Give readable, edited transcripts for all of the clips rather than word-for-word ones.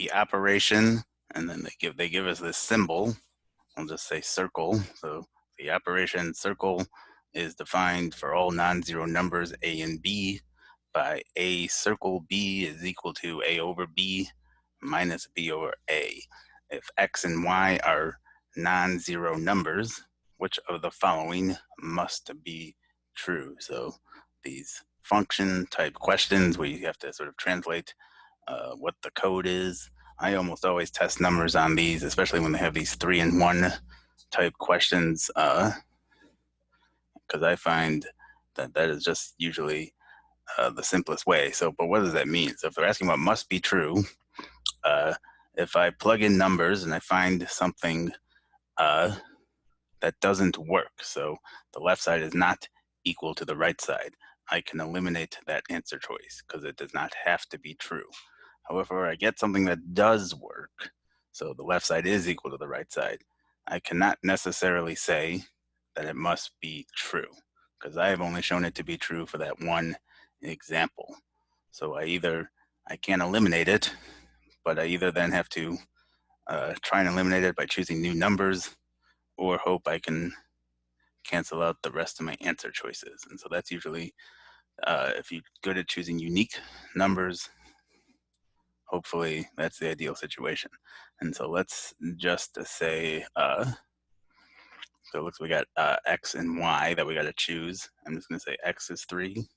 the operation, and then they give us this symbol. I'll just say circle. So the operation circle is defined for all non-zero numbers a and b by a circle b is equal to a over b minus b over a. If x and y are non-zero numbers, which of the following must be true? So these function type questions where you have to sort of translate what the code is. I almost always test numbers on these, especially when they have these 3-in-1 type questions, because I find that that is just usually the simplest way. So, but what does that mean? So if they're asking what must be true, if I plug in numbers and I find something that doesn't work, so the left side is not equal to the right side, I can eliminate that answer choice because it does not have to be true. However, I get something that does work, so the left side is equal to the right side, I cannot necessarily say that it must be true because I have only shown it to be true for that one example. So I can't eliminate it, but I either then have to try and eliminate it by choosing new numbers or hope I can cancel out the rest of my answer choices. And so that's usually, if you're good at choosing unique numbers, hopefully that's the ideal situation. And so let's just say, so it looks we got x and y that we got to choose. I'm just going to say x is 3,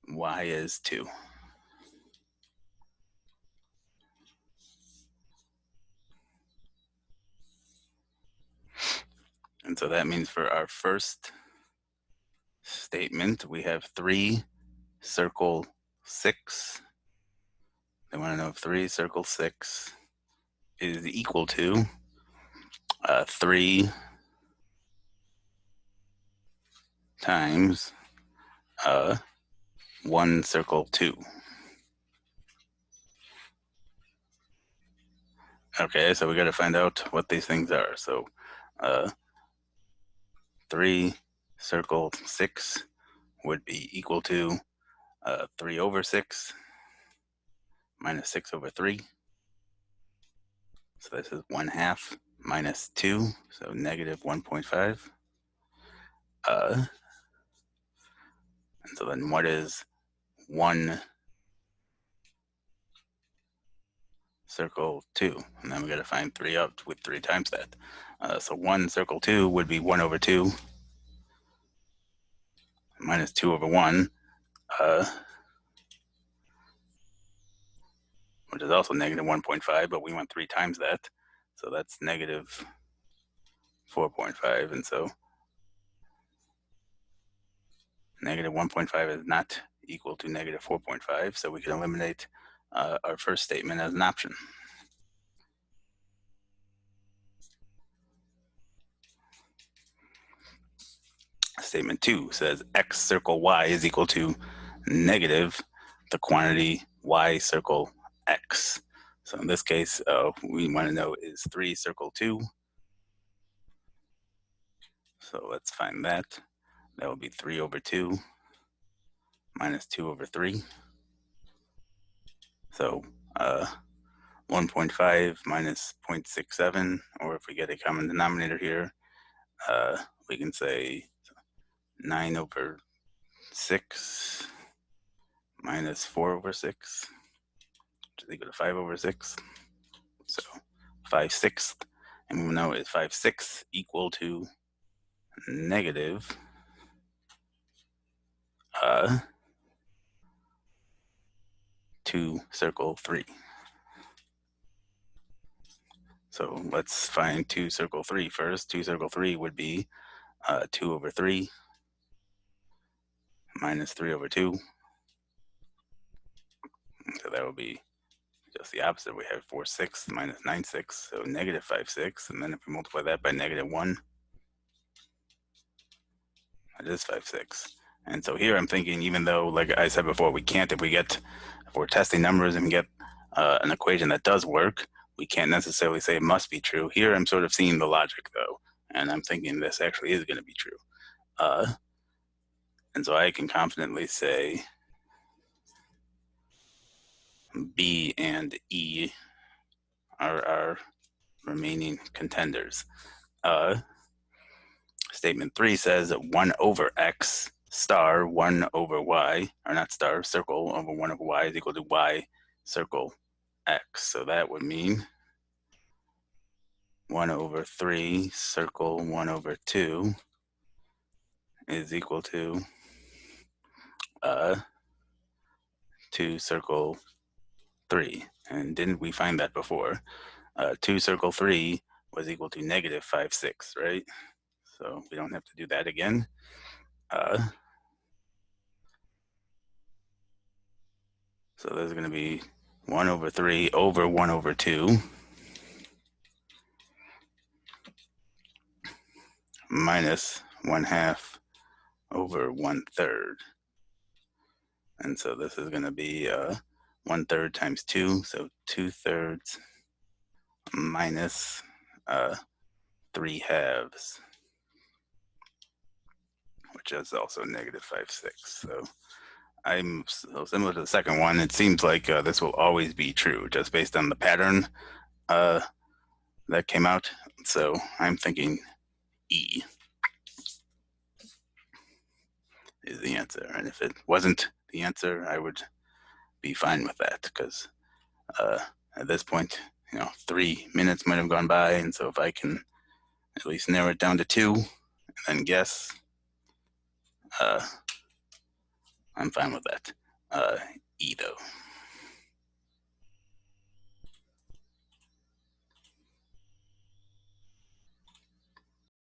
y is 2. And so that means for our first statement, we have 3 circle 6. They want to know if 3 circle 6 is equal to 3 times 1 circle 2. Okay, so we got to find out what these things are. So 3 circle 6 would be equal to 3 over 6 minus 6 over 3. So this is 1/2 minus 2, so negative 1.5. And so then what is 1 circle 2? And then we got to find 3 up with 3 times that. So 1 circle 2 would be 1 over 2 minus 2 over 1, which is also negative 1.5, but we want 3 times that. So that's negative 4.5. And so negative 1.5 is not equal to negative 4.5. So we can eliminate our first statement as an option. Statement 2 says x circle y is equal to negative the quantity y circle x. So in this case, we want to know is 3 circle 2. So let's find that. That will be 3 over 2 minus 2 over 3. So 1.5 minus 0.67, or if we get a common denominator here, we can say 9 over 6 minus 4 over 6, which is equal to 5 over 6. So 5/6, and we know is 5/6 equal to negative 2 circle 3. So let's find 2 circle 3 first. 2 circle 3 would be 2 over 3 minus 3 over 2. So that would be just the opposite. We have 4/6 minus 9/6, so negative 5/6. And then if we multiply that by negative 1, that is 5/6. And so here I'm thinking, even though, like I said before, we can't, if we're testing numbers and we get an equation that does work, we can't necessarily say it must be true. Here I'm sort of seeing the logic though, and I'm thinking this actually is going to be true. And so I can confidently say B and E are our remaining contenders. Statement 3 says 1 over X star 1 over Y, or not star, circle over 1 over Y is equal to Y circle X. So that would mean 1 over 3 circle 1 over 2 is equal to 2 circle 3. And didn't we find that before? 2 circle 3 was equal to negative 5, 6, right? So we don't have to do that again. So there's going to be 1 over 3 over 1 over 2 minus 1/2 over 1/3. And so this is going to be 1/3 times 2, so 2/3 minus 3/2, which is also negative 5, 6. So I'm so similar to the second one. It seems like this will always be true just based on the pattern that came out. So I'm thinking E is the answer. And if it wasn't the answer, I would be fine with that because at this point, 3 minutes might have gone by. And so if I can at least narrow it down to 2 and then guess, I'm fine with that. E though.